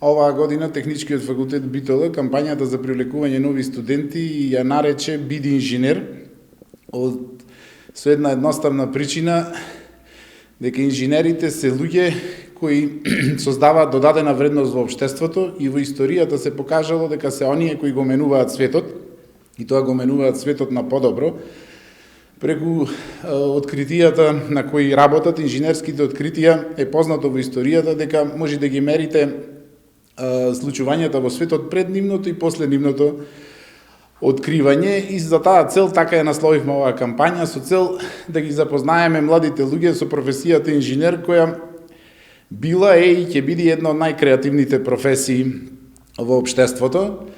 оваа година Техничкиот факултет Битола кампањата за привлекување нови студенти ја нарече Биди инженер, со една едноставна причина дека инженерите се луѓе кои создаваат додадена вредност во општеството и во историјата се покажало дека се оние кои го менуваат светот, и тоа го менуваат светот на подобро, преку откритијата на кои работат. Инженерските откритија е познато во историјата дека може да ги мерите случувањата во светот пред нивното и после нивното откривање, и за таа цел така ја насловивме оваа кампања, со цел да ги запознаеме младите луѓе со професијата инженер, која била е и ќе биде една од најкреативните професии во општеството.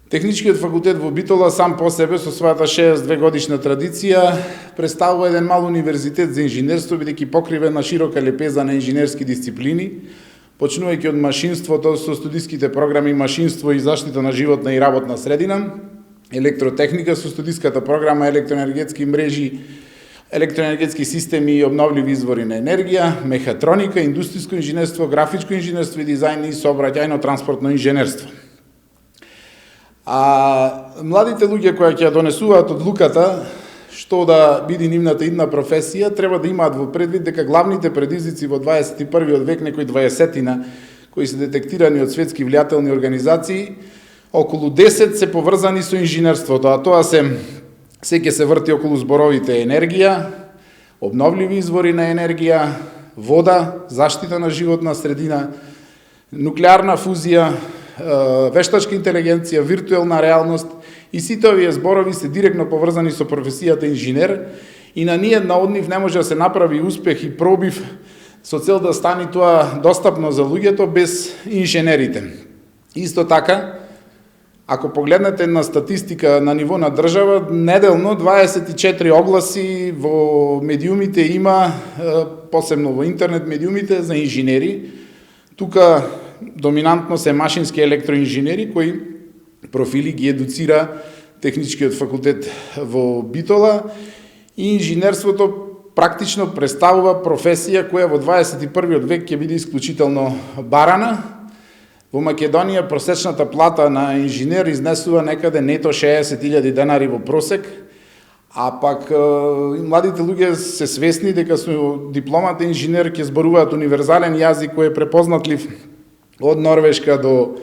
Техничкиот факултет во Битола сам по себе со својата 62 годишна традиција представува еден мал универзитет за инженерство, бидејќи покрива на широка лепеза на инженерски дисциплини, почнувајќи од машинството со студиските програми машинство и заштита на животна и работна средина, електротехника со студиската програма електроенергетски мрежи, електроенергетски системи и обновливи извори на енергија, мехатроника, индустријско инженерство, графичко инженерство и дизајн и сообраќајно-транспортно инженерство. А младите луѓе кои ќе ја донесуваат одлуката што да биде нивната идна професија, треба да имаат во предвид дека главните предизвици во 21. век, некои 20-тина, кои се детектирани од светски влијателни организации, околу 10 се поврзани со инженерството, а тоа се ќе се врти околу зборовите енергија, обновливи извори на енергија, вода, заштита на животна средина, нуклеарна фузија, вештачка интелигенција, виртуелна реалност, и сите овие зборови се директно поврзани со професијата инженер, и на ниедна од нив не може да се направи успех и пробив со цел да стане тоа достапно за луѓето без инженерите. Исто така, ако погледнете на статистика на ниво на држава, неделно 24 огласи во медиумите има, посебно во интернет медиумите, за инженери. Тука доминантно се машински електроинженери, кои профили ги едуцира Техничкиот факултет во Битола, и инженерството практично представува професија која во 21. век ќе биде исклучително барана. Во Македонија просечната плата на инженер изнесува некаде нето 60.000 денари во просек, а пак младите луѓе се свесни дека со дипломата инженер ќе зборуваат универзален јазик кој е препознатлив од Норвешка до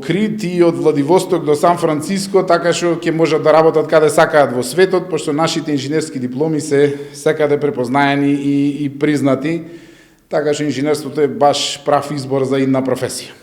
Крит и од Владивосток до Сан Франциско, така што ќе можат да работат каде сакаат во светот, пошто нашите инженерски дипломи се секаде препознаени и признати, така што инженерството е баш прав избор за една професија.